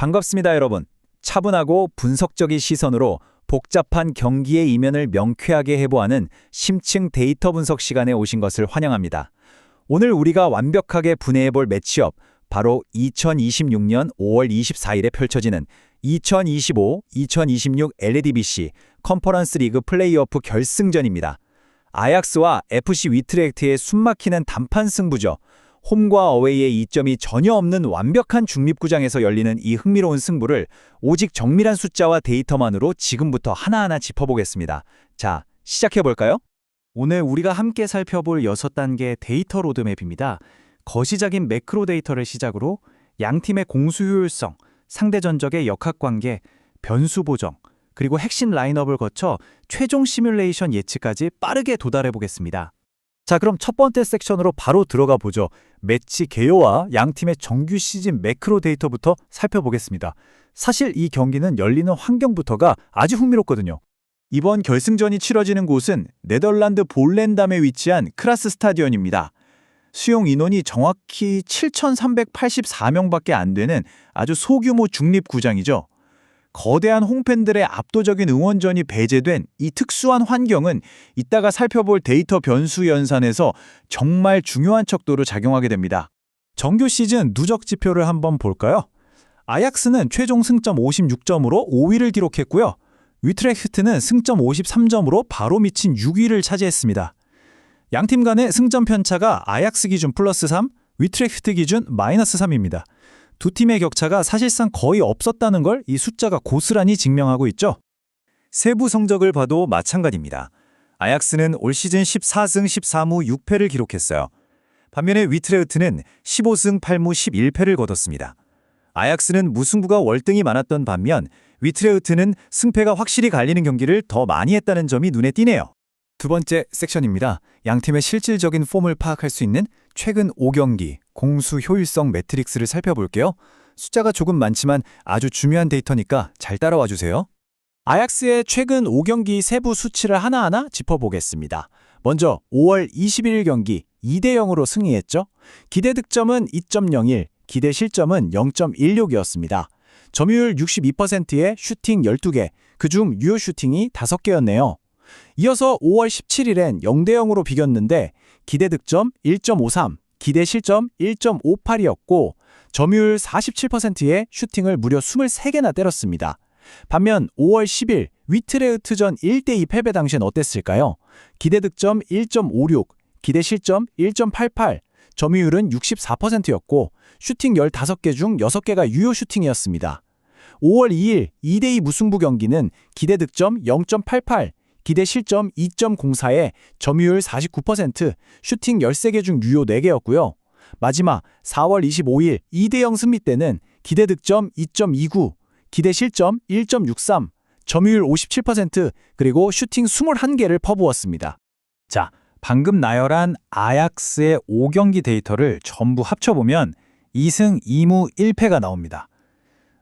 반갑습니다, 여러분. 차분하고 분석적인 시선으로 복잡한 경기의 이면을 명쾌하게 해보하는 심층 데이터 분석 시간에 오신 것을 환영합니다. 오늘 우리가 완벽하게 분해해볼 매치업, 바로 2026년 5월 24일에 펼쳐지는 2025-2026 LADBC 컨퍼런스 리그 플레이오프 결승전입니다. 아약스와 FC 위트레흐트의 숨막히는 단판 승부죠. 홈과 어웨이의 이점이 전혀 없는 완벽한 중립구장에서 열리는 이 흥미로운 승부를 오직 정밀한 숫자와 데이터만으로 지금부터 하나하나 짚어보겠습니다. 자, 시작해볼까요? 오늘 우리가 함께 살펴볼 6단계 데이터 로드맵입니다. 거시적인 매크로 데이터를 시작으로 양팀의 공수 효율성, 상대 전적의 역학관계, 변수 보정, 그리고 핵심 라인업을 거쳐 최종 시뮬레이션 예측까지 빠르게 도달해보겠습니다. 자, 그럼 첫 번째 섹션으로 바로 들어가 보죠. 매치 개요와 양팀의 정규 시즌 매크로 데이터부터 살펴보겠습니다. 사실 이 경기는 열리는 환경부터가 아주 흥미롭거든요. 이번 결승전이 치러지는 곳은 네덜란드 볼렌담에 위치한 크라스 스타디온입니다. 수용 인원이 정확히 7,384명밖에 안 되는 아주 소규모 중립구장이죠. 거대한 홈팬들의 압도적인 응원전이 배제된 이 특수한 환경은 이따가 살펴볼 데이터 변수 연산에서 정말 중요한 척도로 작용하게 됩니다. 정규 시즌 누적 지표를 한번 볼까요? 아약스는 최종 승점 56점으로 5위를 기록했고요. 위트레흐트는 승점 53점으로 바로 미친 6위를 차지했습니다. 양팀 간의 승점 편차가 아약스 기준 플러스 3, 위트레흐트 기준 마이너스 3입니다. 두 팀의 격차가 사실상 거의 없었다는 걸 이 숫자가 고스란히 증명하고 있죠. 세부 성적을 봐도 마찬가지입니다. 아약스는 올 시즌 14승 13무 6패를 기록했어요. 반면에 위트레흐트는 15승 8무 11패를 거뒀습니다. 아약스는 무승부가 월등히 많았던 반면 위트레흐트는 승패가 확실히 갈리는 경기를 더 많이 했다는 점이 눈에 띄네요. 두 번째 섹션입니다. 양팀의 실질적인 폼을 파악할 수 있는 최근 5경기 공수 효율성 매트릭스를 살펴볼게요. 숫자가 조금 많지만 아주 중요한 데이터니까 잘 따라와 주세요. 아약스의 최근 5경기 세부 수치를 하나하나 짚어보겠습니다. 먼저 5월 21일 경기 2대0으로 승리했죠. 기대 득점은 2.01, 기대 실점은 0.16이었습니다. 점유율 62%에 슈팅 12개, 그중 유효 슈팅이 5개였네요. 이어서 5월 17일엔 0대0으로 비겼는데 기대 득점 1.53, 기대 실점 1.58이었고 점유율 47%에 슈팅을 무려 23개나 때렸습니다. 반면 5월 10일 위트레흐트전 1대2 패배 당시엔 어땠을까요? 기대 득점 1.56, 기대 실점 1.88, 점유율은 64%였고 슈팅 15개 중 6개가 유효 슈팅이었습니다. 5월 2일 2대2 무승부 경기는 기대 득점 0.88, 기대 실점 2.04에 점유율 49%, 슈팅 13개 중 유효 4개였고요. 마지막 4월 25일 2대0 승리 때는 기대 득점 2.29, 기대 실점 1.63, 점유율 57%, 그리고 슈팅 21개를 퍼부었습니다. 자, 방금 나열한 아약스의 5경기 데이터를 전부 합쳐보면 2승 2무 1패가 나옵니다.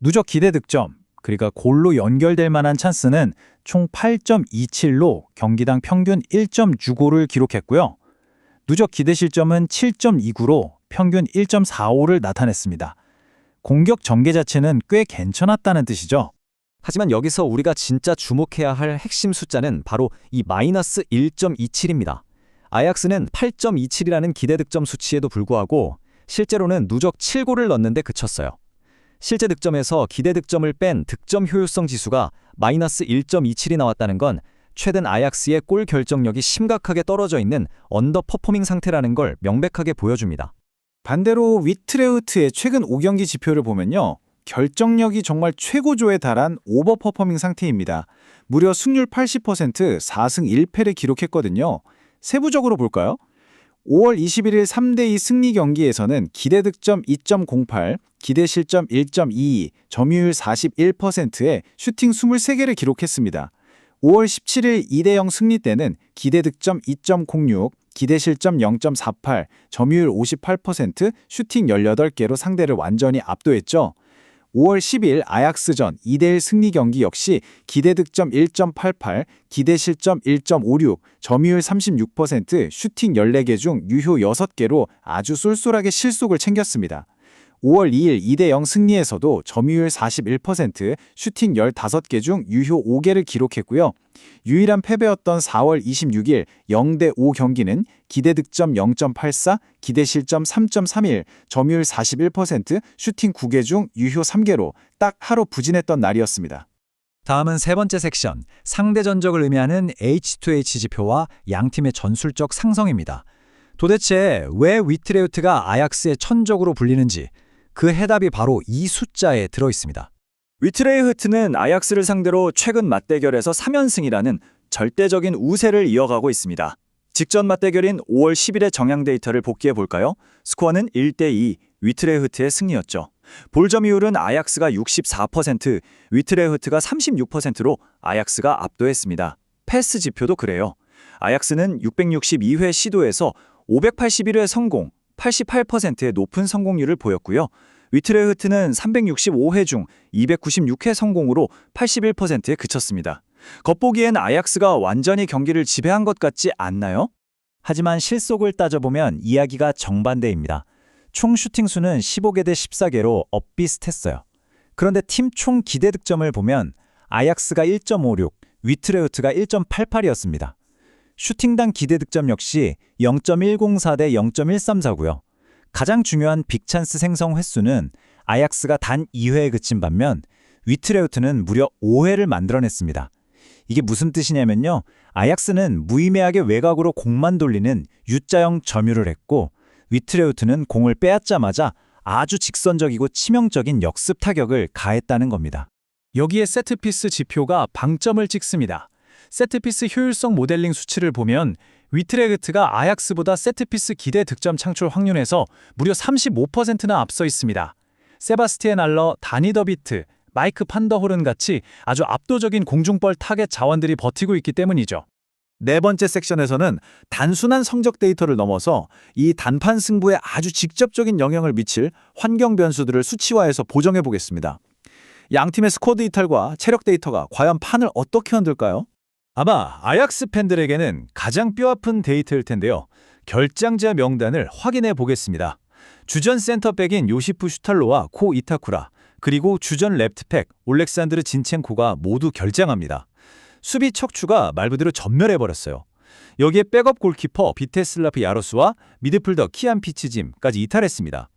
누적 기대 득점, 그러니까 골로 연결될 만한 찬스는 총 8.27로 경기당 평균 1.65를 기록했고요. 누적 기대 실점은 7.29로 평균 1.45를 나타냈습니다. 공격 전개 자체는 꽤 괜찮았다는 뜻이죠. 하지만 여기서 우리가 진짜 주목해야 할 핵심 숫자는 바로 이 마이너스 1.27입니다. 아약스는 8.27이라는 기대 득점 수치에도 불구하고 실제로는 누적 7골을 넣는데 그쳤어요. 실제 득점에서 기대 득점을 뺀 득점 효율성 지수가 마이너스 1.27이 나왔다는 건 최근 아약스의 골 결정력이 심각하게 떨어져 있는 언더퍼포밍 상태라는 걸 명백하게 보여줍니다. 반대로 위트레흐트의 최근 5경기 지표를 보면요. 결정력이 정말 최고조에 달한 오버퍼포밍 상태입니다. 무려 승률 80%, 4승 1패를 기록했거든요. 세부적으로 볼까요? 5월 21일 3대2 승리 경기에서는 기대 득점 2.08, 기대 실점 1.22, 점유율 41%에 슈팅 23개를 기록했습니다. 5월 17일 2대0 승리 때는 기대 득점 2.06, 기대 실점 0.48, 점유율 58%, 슈팅 18개로 상대를 완전히 압도했죠. 5월 10일 아약스전 2대1 승리 경기 역시 기대 득점 1.88, 기대 실점 1.56, 점유율 36%, 슈팅 14개 중 유효 6개로 아주 쏠쏠하게 실속을 챙겼습니다. 5월 2일 2대0 승리에서도 점유율 41%, 슈팅 15개 중 유효 5개를 기록했고요. 유일한 패배였던 4월 26일 0대5 경기는 기대 득점 0.84, 기대 실점 3.31, 점유율 41%, 슈팅 9개 중 유효 3개로 딱 하루 부진했던 날이었습니다. 다음은 세 번째 섹션, 상대 전적을 의미하는 H2H 지표와 양팀의 전술적 상성입니다. 도대체 왜 위트레우트가 아약스의 천적으로 불리는지 그 해답이 바로 이 숫자에 들어 있습니다. 위트레흐트는 아약스를 상대로 최근 맞대결에서 3연승이라는 절대적인 우세를 이어가고 있습니다. 직전 맞대결인 5월 10일의 정향 데이터를 복기해 볼까요? 스코어는 1대2, 위트레흐트의 승리였죠. 볼 점유율은 아약스가 64%, 위트레흐트가 36%로 아약스가 압도했습니다. 패스 지표도 그래요. 아약스는 662회 시도에서 581회 성공, 88%의 높은 성공률을 보였고요. 위트레흐트는 365회 중 296회 성공으로 81%에 그쳤습니다. 겉보기엔 아약스가 완전히 경기를 지배한 것 같지 않나요? 하지만 실속을 따져보면 이야기가 정반대입니다. 총 슈팅 수는 15개 대 14개로 엇비슷했어요. 그런데 팀 총 기대 득점을 보면 아약스가 1.56, 위트레흐트가 1.88이었습니다. 슈팅당 기대 득점 역시 0.104 대 0.134고요. 가장 중요한 빅찬스 생성 횟수는 아약스가 단 2회에 그친 반면 위트레우트는 무려 5회를 만들어냈습니다. 이게 무슨 뜻이냐면요. 아약스는 무의미하게 외곽으로 공만 돌리는 U자형 점유를 했고 위트레우트는 공을 빼앗자마자 아주 직선적이고 치명적인 역습 타격을 가했다는 겁니다. 여기에 세트피스 지표가 방점을 찍습니다. 세트피스 효율성 모델링 수치를 보면 위트레흐트가 아약스보다 세트피스 기대 득점 창출 확률에서 무려 35%나 앞서 있습니다. 세바스티엔 알러, 다니 더비트, 마이크 판더홀은 같이 아주 압도적인 공중볼 타겟 자원들이 버티고 있기 때문이죠. 네 번째 섹션에서는 단순한 성적 데이터를 넘어서 이 단판 승부에 아주 직접적인 영향을 미칠 환경 변수들을 수치화해서 보정해 보겠습니다. 양팀의 스쿼드 이탈과 체력 데이터가 과연 판을 어떻게 흔들까요? 아마 아약스 팬들에게는 가장 뼈아픈 데이터일 텐데요. 결장자 명단을 확인해 보겠습니다. 주전 센터백인 요시프 슈탈로와 코 이타쿠라, 그리고 주전 레프트백 올렉산드르 진첸코가 모두 결장합니다. 수비 척추가 말 그대로 전멸해버렸어요. 여기에 백업 골키퍼 비테슬라프 야로스와 미드필더 키안 피치짐까지 이탈했습니다.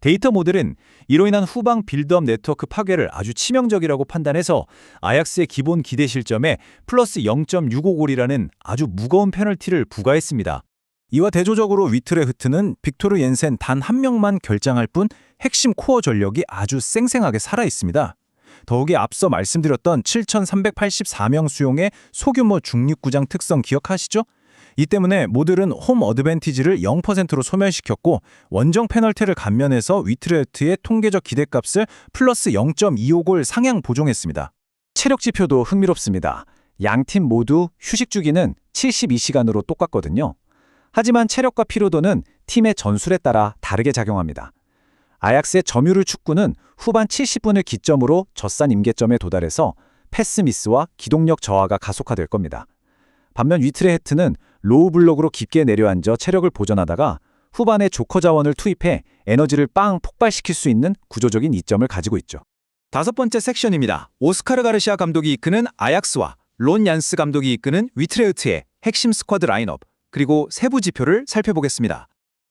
데이터 모델은 이로 인한 후방 빌드업 네트워크 파괴를 아주 치명적이라고 판단해서 아약스의 기본 기대 실점에 플러스 0.655골이라는 아주 무거운 페널티를 부과했습니다. 이와 대조적으로 위트레흐트는 빅토르 옌센 단 한 명만 결장할 뿐 핵심 코어 전력이 아주 쌩쌩하게 살아있습니다. 더욱이 앞서 말씀드렸던 7,384명 수용의 소규모 중립구장 특성 기억하시죠? 이 때문에 모듈은 홈 어드밴티지를 0%로 소멸시켰고 원정 페널티를 감면해서 위트레흐트의 통계적 기대값을 플러스 0.25골 상향 보정했습니다. 체력 지표도 흥미롭습니다. 양팀 모두 휴식 주기는 72시간으로 똑같거든요. 하지만 체력과 피로도는 팀의 전술에 따라 다르게 작용합니다. 아약스의 점유율 축구는 후반 70분을 기점으로 젖산 임계점에 도달해서 패스 미스와 기동력 저하가 가속화될 겁니다. 반면 위트레흐트는 로우 블록으로 깊게 내려앉아 체력을 보존하다가 후반에 조커 자원을 투입해 에너지를 빵 폭발시킬 수 있는 구조적인 이점을 가지고 있죠. 다섯 번째 섹션입니다. 오스카르 가르시아 감독이 이끄는 아약스와 론 얀스 감독이 이끄는 위트레흐트의 핵심 스쿼드 라인업, 그리고 세부 지표를 살펴보겠습니다.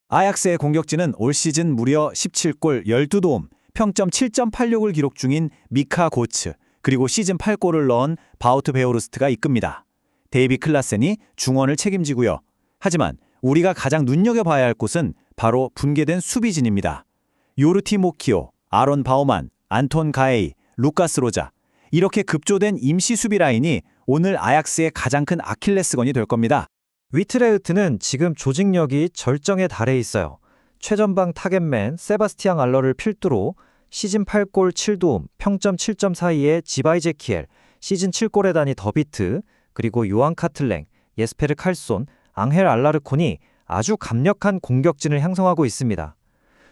아약스의 공격진은 올 시즌 무려 17골 12도움, 평점 7.86을 기록 중인 미카 고츠, 그리고 시즌 8골을 넣은 바우트 베오르스트가 이끕니다. 데이비 클라센이 중원을 책임지고요. 하지만 우리가 가장 눈여겨봐야 할 곳은 바로 분계된 수비진입니다. 요르티 모키오, 아론 바우만, 안톤 가에이, 루카스 로자, 이렇게 급조된 임시 수비 라인이 오늘 아약스의 가장 큰 아킬레스건이 될 겁니다. 위트레흐트는 지금 조직력이 절정에 달해 있어요. 최전방 타겟맨 세바스티앙 알러를 필두로 시즌 8골 7도움, 평점 7.42의 지바이제키엘, 시즌 7골에 다니 더비트, 그리고 요한 카틀랭, 예스페르 칼손, 앙헬 알라르콘이 아주 강력한 공격진을 형성하고 있습니다.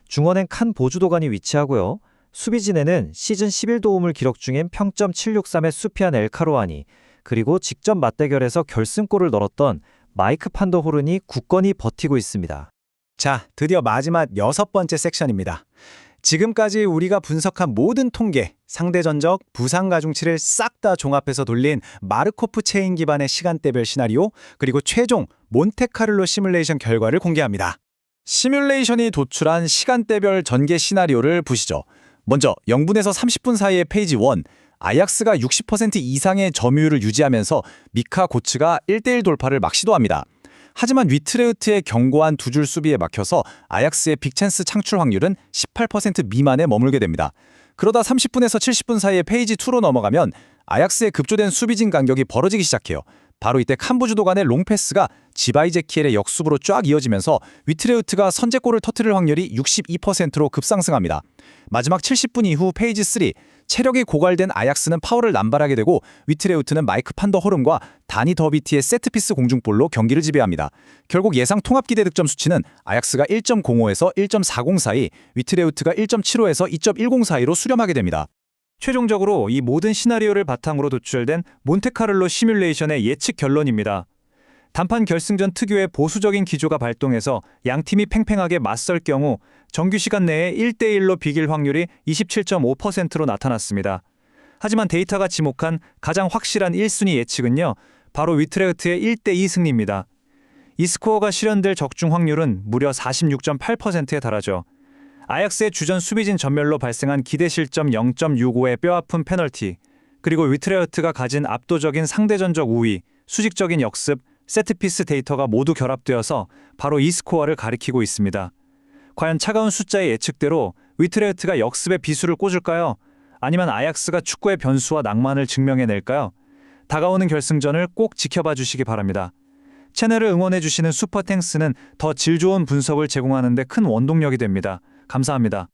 중원엔 칸 보주도간이 위치하고요. 수비진에는 시즌 11도움을 기록 중인 평점 763의 수피안 엘카로아니, 그리고 직전 맞대결에서 결승골을 넣었던 마이크 판더호른이 굳건히 버티고 있습니다. 자, 드디어 마지막 여섯 번째 섹션입니다. 지금까지 우리가 분석한 모든 통계, 상대 전적, 부상 가중치를 싹 다 종합해서 돌린 마르코프 체인 기반의 시간대별 시나리오, 그리고 최종 몬테카를로 시뮬레이션 결과를 공개합니다. 시뮬레이션이 도출한 시간대별 전개 시나리오를 보시죠. 먼저 0분에서 30분 사이의 페이지 1, 아약스가 60% 이상의 점유율을 유지하면서 미카 고츠가 1대1 돌파를 막 시도합니다. 하지만 위트레흐트의 견고한 두 줄 수비에 막혀서 아약스의 빅찬스 창출 확률은 18% 미만에 머물게 됩니다. 그러다 30분에서 70분 사이의 페이지 2로 넘어가면 아약스의 급조된 수비진 간격이 벌어지기 시작해요. 바로 이때 캄보주도 간의 롱패스가 지바이제키엘의 역습으로 쫙 이어지면서 위트레흐트가 선제골을 터뜨릴 확률이 62%로 급상승합니다. 마지막 70분 이후 페이지 3, 체력이 고갈된 아약스는 파워를 남발하게 되고 위트레흐트는 마이크 판더 호름과 다니 더비티의 세트피스 공중볼로 경기를 지배합니다. 결국 예상 통합기대 득점 수치는 아약스가 1.05에서 1.40 사이, 위트레흐트가 1.75에서 2.10 사이로 수렴하게 됩니다. 최종적으로 이 모든 시나리오를 바탕으로 도출된 몬테카를로 시뮬레이션의 예측 결론입니다. 단판 결승전 특유의 보수적인 기조가 발동해서 양팀이 팽팽하게 맞설 경우 정규 시간 내에 1대1로 비길 확률이 27.5%로 나타났습니다. 하지만 데이터가 지목한 가장 확실한 1순위 예측은요, 바로 위트레흐트의 1대2 승리입니다. 이 스코어가 실현될 적중 확률은 무려 46.8%에 달하죠. 아약스의 주전 수비진 전멸로 발생한 기대 실점 0.65의 뼈아픈 페널티, 그리고 위트레흐트가 가진 압도적인 상대전적 우위, 수직적인 역습, 세트피스 데이터가 모두 결합되어서 바로 이 스코어를 가리키고 있습니다. 과연 차가운 숫자의 예측대로 위트레흐트가 역습의 비수를 꽂을까요? 아니면 아약스가 축구의 변수와 낭만을 증명해낼까요? 다가오는 결승전을 꼭 지켜봐 주시기 바랍니다. 채널을 응원해주시는 슈퍼탱스는 더 질 좋은 분석을 제공하는 데 큰 원동력이 됩니다. 감사합니다.